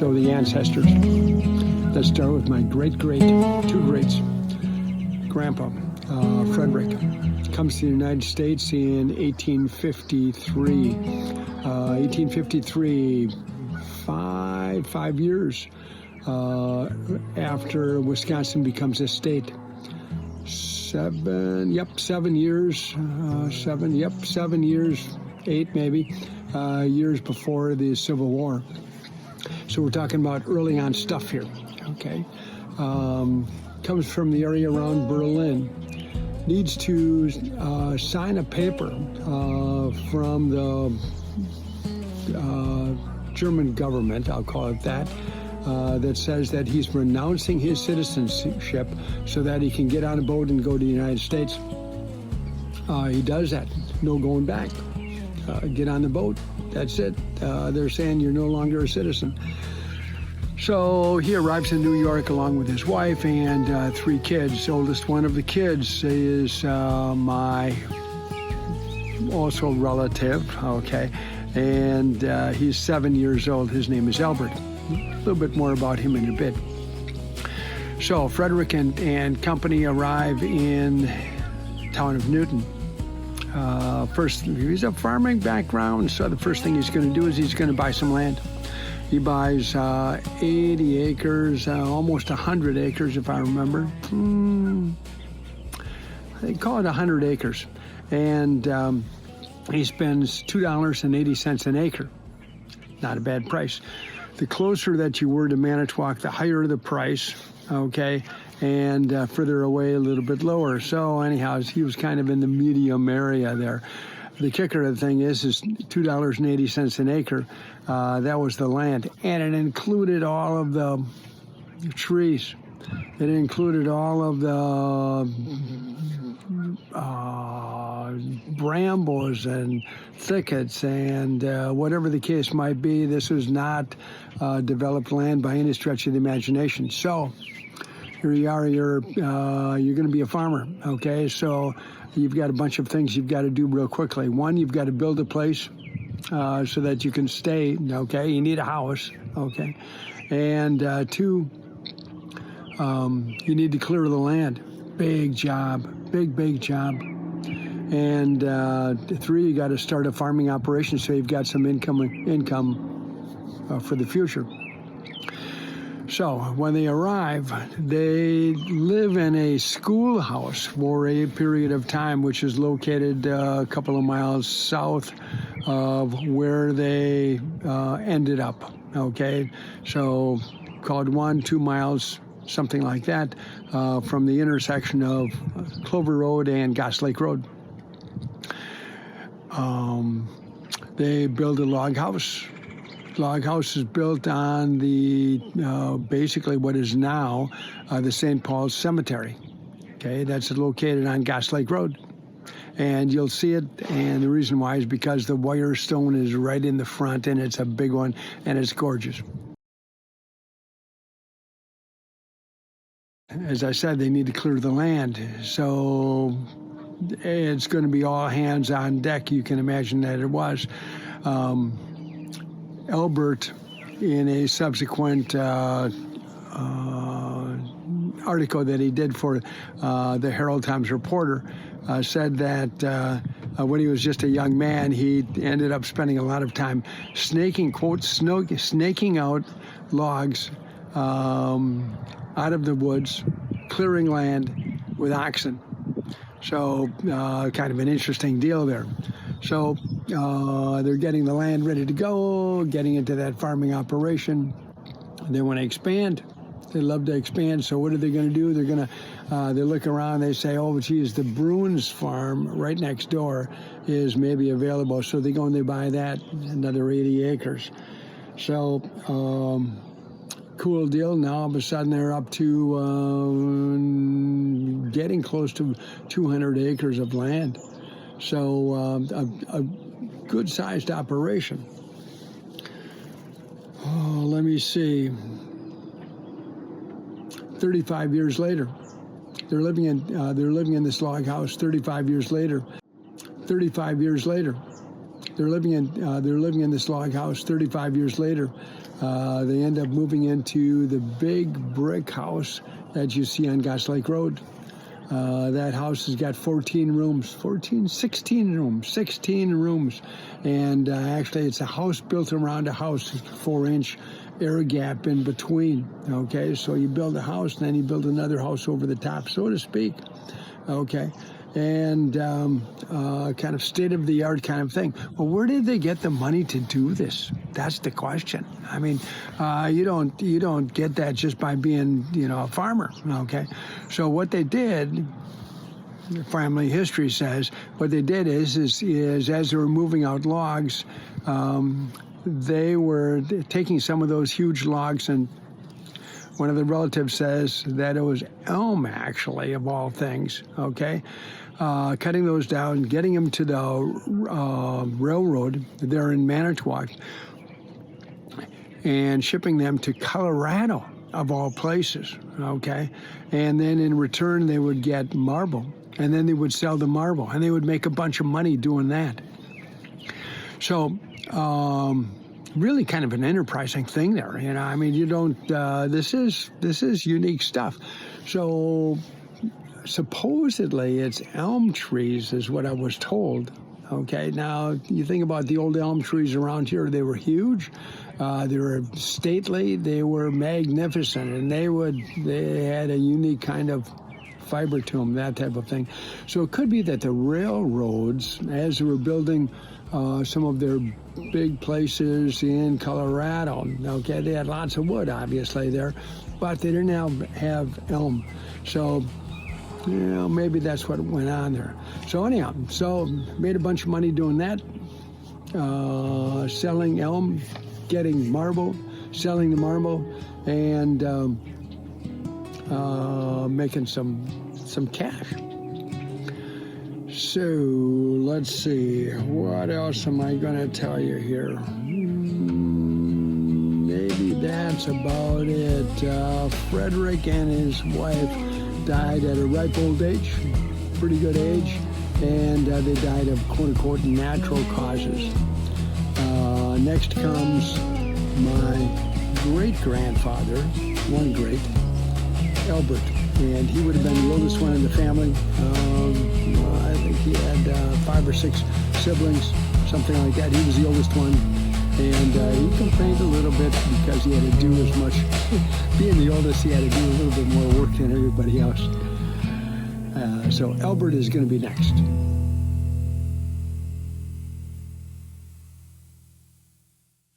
So the ancestors. Let's start with my two greats. Grandpa, Frederick, comes to the United States in 1853. 1853, five years after Wisconsin becomes a state. 7 years, 8 maybe, years before the Civil War. So we're talking about early on stuff here, okay? Comes from the area around Berlin. Needs to sign a paper from the German government, I'll call it that, that says that he's renouncing his citizenship so that he can get on a boat and go to the United States. He does that. No going back. Get on the boat. That's it. They're saying you're no longer a citizen. So he arrives in New York along with his wife and 3 kids. The oldest one of the kids is my also relative, okay, and he's 7 years old. His name is Albert. A little bit more about him in a bit. So Frederick and company arrive in town of Newton. First, he's a farming background, so the first thing he's going to do is he's going to buy some land. He buys 80 acres, almost 100 acres if I remember. They call it 100 acres. And he spends $2.80 an acre. Not a bad price. The closer that you were to Manitowoc, the higher the price, okay? And further away, a little bit lower. So anyhow, he was kind of in the medium area there. The kicker of the thing is $2.80 an acre. That was the land, and it included all of the trees. It included all of the brambles and thickets and whatever the case might be. This was not developed land by any stretch of the imagination. So here you are. You're going to be a farmer, okay? So you've got a bunch of things you've got to do real quickly. One, you've got to build a place so that you can stay, okay? You need a house, okay? And 2, you need to clear the land. Big job, big job. And 3, you got to start a farming operation so you've got some income for the future. So when they arrive, they live in a schoolhouse for a period of time, which is located a couple of miles south of where they ended up, okay? So called 1-2 miles, something like that, from the intersection of Clover Road and Goss Lake Road. They build a log house. Log house is built on the basically what is now the St. Paul's Cemetery. Okay, that's located on Goss Lake Road, and you'll see it. And the reason why is because the Weyer stone is right in the front, and it's a big one, and it's gorgeous. As I said, they need to clear the land, so it's going to be all hands on deck. You can imagine that it was. Albert, in a subsequent article that he did for the Herald Times Reporter, said that when he was just a young man, he ended up spending a lot of time snaking out logs out of the woods, clearing land with oxen. So kind of an interesting deal there. So they're getting the land ready to go, getting into that farming operation. They want to expand. They love to expand. So what are they going to do? They're going to they look around. They say, "Oh, geez, the Bruins farm right next door is maybe available." So they go and they buy that, another 80 acres. So cool deal. Now all of a sudden they're up to getting close to 200 acres of land. So a good-sized operation. Oh, let me see. 35 years later, they're living in this log house. 35 years later, they're living in this log house. 35 years later, they end up moving into the big brick house that you see on Goss Lake Road. That house has got 16 rooms, and actually it's a house built around a house, 4-inch air gap in between. Okay, so you build a house, and then you build another house over the top, so to speak. Okay, and kind of state-of-the-art kind of thing. Well, where did they get the money to do this? That's the question. I mean, you don't get that just by being, a farmer. Okay, so what they did, family history says, what they did is as they were moving out logs, they were taking some of those huge logs, and one of the relatives says that it was elm, actually, of all things, okay? Cutting those down, getting them to the railroad there in Manitowoc, and shipping them to Colorado, of all places, okay? And then in return, they would get marble, and then they would sell the marble, and they would make a bunch of money doing that. So, really kind of an enterprising thing there, I mean, you don't, this is unique stuff. So supposedly it's elm trees is what I was told. Okay, now you think about the old elm trees around here, they were huge, they were stately, they were magnificent, and they had a unique kind of fiber to them, that type of thing. So it could be that the railroads, as they were building some of their big places in Colorado, okay, they had lots of wood, obviously, there, but they didn't have elm. So, maybe that's what went on there. So anyhow, made a bunch of money doing that, selling elm, getting marble, selling the marble, and making some cash. So let's see, what else am I going to tell you here? Maybe that's about it. Frederick and his wife died at a ripe old age, pretty good age, and they died of quote-unquote natural causes. Next comes my great-grandfather, one great, Albert, and he would have been the oldest one in the family. I think he had 5 or 6 siblings, something like that. He was the oldest one, and he complained a little bit because he had to do as much, being the oldest, he had to do a little bit more work than everybody else. So Albert is going to be next.